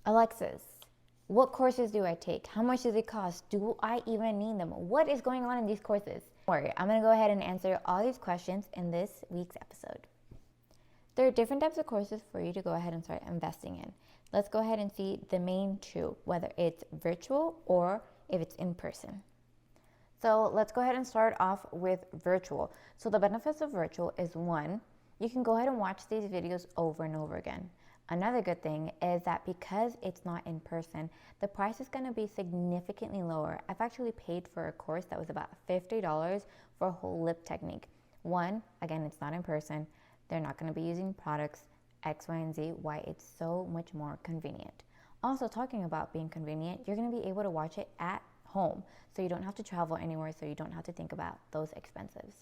Alexis, what courses do I take? How much does it cost? Do I even need them? What is going on in these courses? Don't worry, I'm going to go ahead and answer all these questions in this week's episode. There are different types of courses for you to go ahead and start investing in. Let's go ahead and see the main two, whether it's virtual or if it's in person. So let's go ahead and start off with virtual. So the benefits of virtual is one, you can go ahead and watch these videos over and over again. Another good thing is that because it's not in person, the price is going to be significantly lower. I've actually paid for a course that was about $50 for a whole lip technique. One, again, it's not in person. They're not going to be using products X, Y, and Z, why it's so much more convenient. Also, talking about being convenient, you're going to be able to watch it at home, so you don't have to travel anywhere, so you don't have to think about those expenses.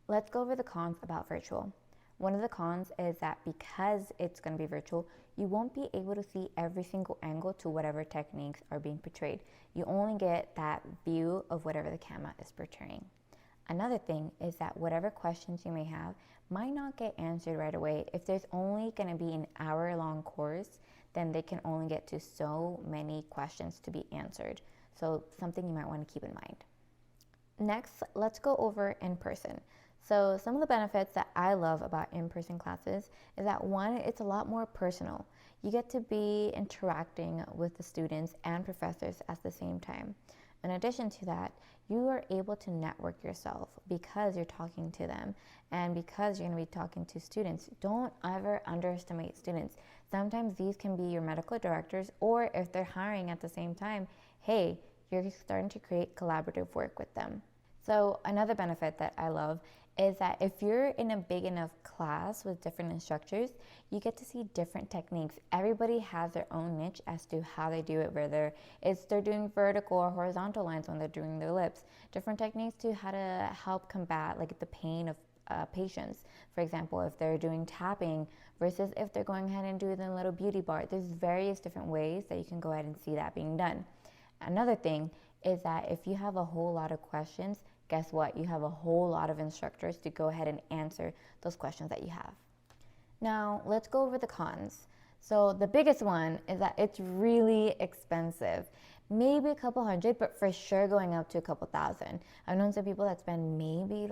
Let's go over the cons about virtual. One of the cons is that because it's going to be virtual, you won't be able to see every single angle to whatever techniques are being portrayed. You only get that view of whatever the camera is portraying. Another thing is that whatever questions you may have might not get answered right away. If there's only going to be an hour-long course, then they can only get to so many questions to be answered. So something you might want to keep in mind. Next, let's go over in person. So some of the benefits that I love about in-person classes is that one, it's a lot more personal. You get to be interacting with the students and professors at the same time. In addition to that, you are able to network yourself because you're talking to them and because you're going to be talking to students. Don't ever underestimate students. Sometimes these can be your medical directors, or if they're hiring at the same time, hey, you're starting to create collaborative work with them. So another benefit that I love is that if you're in a big enough class with different instructors, you get to see different techniques. Everybody has their own niche as to how they do it, whether they're doing vertical or horizontal lines when they're doing their lips. Different techniques to how to help combat like the pain of patients. For example, if they're doing tapping versus if they're going ahead and doing the little beauty bar. There's various different ways that you can go ahead and see that being done. Another thing is that if you have a whole lot of questions, guess what? You have a whole lot of instructors to go ahead and answer those questions that you have. Now, let's go over the cons. So the biggest one is that it's really expensive. Maybe a couple hundred, but for sure going up to a couple thousand. I've known some people that spend maybe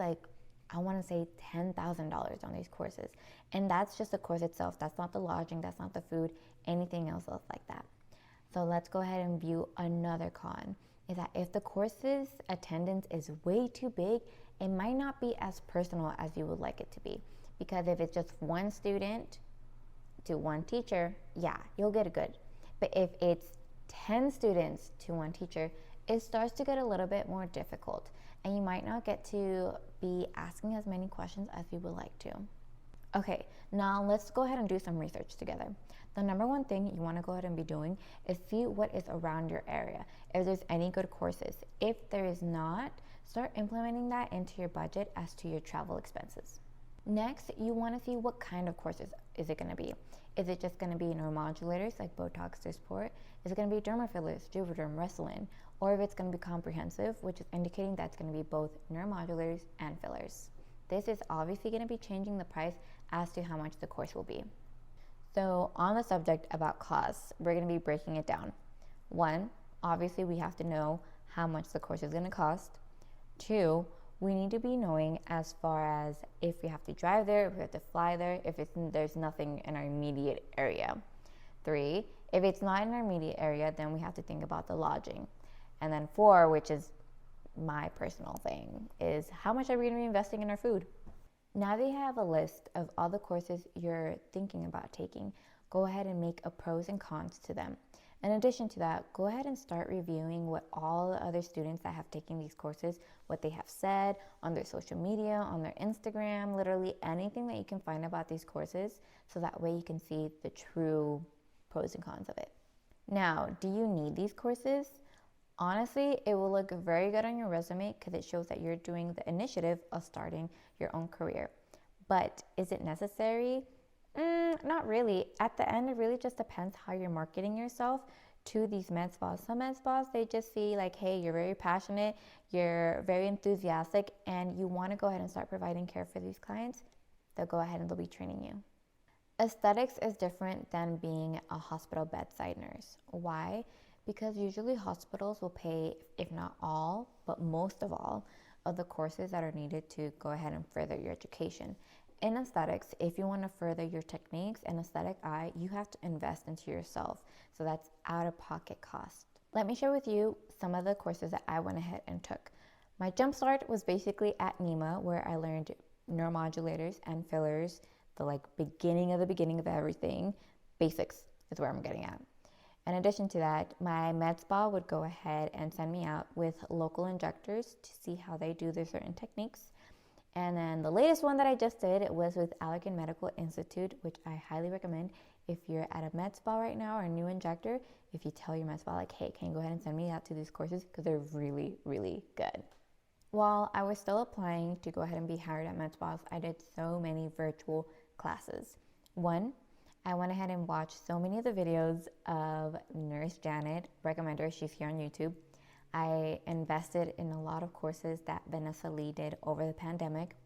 I want to say $10,000 on these courses. And that's just the course itself. That's not the lodging, that's not the food, anything else like that. So let's go ahead and view another con. Is that if the course's attendance is way too big, it might not be as personal as you would like it to be. Because if it's just one student to one teacher, yeah, you'll get it good. But if it's 10 students to one teacher, it starts to get a little bit more difficult. And you might not get to be asking as many questions as you would like to. Okay, now let's go ahead and do some research together. The number one thing you want to go ahead and be doing is see what is around your area, if there's any good courses. If there is not, start implementing that into your budget as to your travel expenses. Next, you want to see what kind of courses is it going to be. Is it just going to be neuromodulators like Botox, Dysport? Is it going to be derma fillers, Juvederm, Restylane? Or if it's going to be comprehensive, which is indicating that it's going to be both neuromodulators and fillers. This is obviously going to be changing the price as to how much the course will be. So on the subject about costs, we're going to be breaking it down. One, obviously we have to know how much the course is going to cost. Two, we need to be knowing as far as if we have to drive there, if we have to fly there, if there's nothing in our immediate area. Three, if it's not in our immediate area, then we have to think about the lodging. And then four, which is my personal thing, is how much are we going to be investing in our food? Now that you have a list of all the courses you're thinking about taking, go ahead and make a pros and cons to them. In addition to that, go ahead and start reviewing what all the other students that have taken these courses, what they have said on their social media, on their Instagram, literally anything that you can find about these courses, so that way you can see the true pros and cons of it. Now, do you need these courses? Honestly, it will look very good on your resume because it shows that you're doing the initiative of starting your own career. But is it necessary? Not really. At the end, it really just depends how you're marketing yourself to these med spas. Some med spas, they just see like, hey, you're very passionate, you're very enthusiastic, and you want to go ahead and start providing care for these clients. They'll go ahead and they'll be training you. Aesthetics is different than being a hospital bedside nurse. Why? Because usually hospitals will pay, if not all, but most of the courses that are needed to go ahead and further your education. In aesthetics, if you want to further your techniques and aesthetic eye, you have to invest into yourself. So that's out of pocket cost. Let me share with you some of the courses that I went ahead and took. My jumpstart was basically at NEMA, where I learned neuromodulators and fillers, the beginning of everything. Basics is where I'm getting at. In addition to that, my med spa would go ahead and send me out with local injectors to see how they do their certain techniques. And then the latest one that I just did was with Allergan Medical Institute, which I highly recommend. If you're at a med spa right now or a new injector, if you tell your med spa like, hey, can you go ahead and send me out to these courses, because they're really, really good. While I was still applying to go ahead and be hired at med spas, I did so many virtual classes. One, I went ahead and watched so many of the videos of Nurse Janet, recommend her, she's here on YouTube. I invested in a lot of courses that Vanessa Lee did over the pandemic.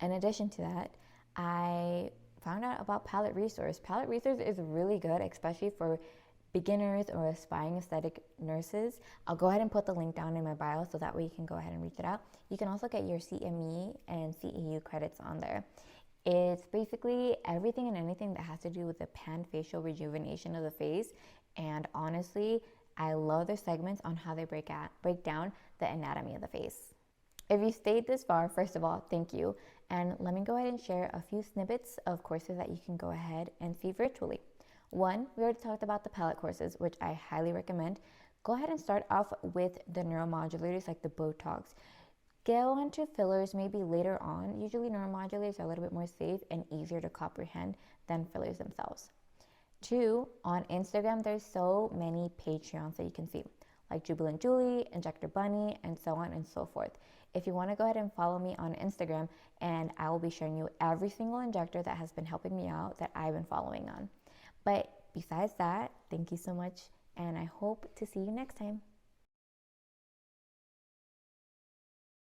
In addition to that, I found out about Palette Resource. Palette Resource is really good, especially for beginners or aspiring aesthetic nurses. I'll go ahead and put the link down in my bio so that way you can go ahead and reach it out. You can also get your CME and CEU credits on there. It's basically everything and anything that has to do with the pan-facial rejuvenation of the face. And honestly, I love their segments on how they break down the anatomy of the face. If you stayed this far, first of all, thank you. And let me go ahead and share a few snippets of courses that you can go ahead and see virtually. One, we already talked about the palette courses, which I highly recommend. Go ahead and start off with the neuromodulators like the Botox. Go on to fillers maybe later on. Usually neuromodulators are a little bit more safe and easier to comprehend than fillers themselves. Two, on Instagram, there's so many Patreons that you can see, like Jubilant Julie, Injector Bunny, and so on and so forth. If you want to go ahead and follow me on Instagram, and I will be showing you every single injector that has been helping me out that I've been following on. But besides that, thank you so much, and I hope to see you next time.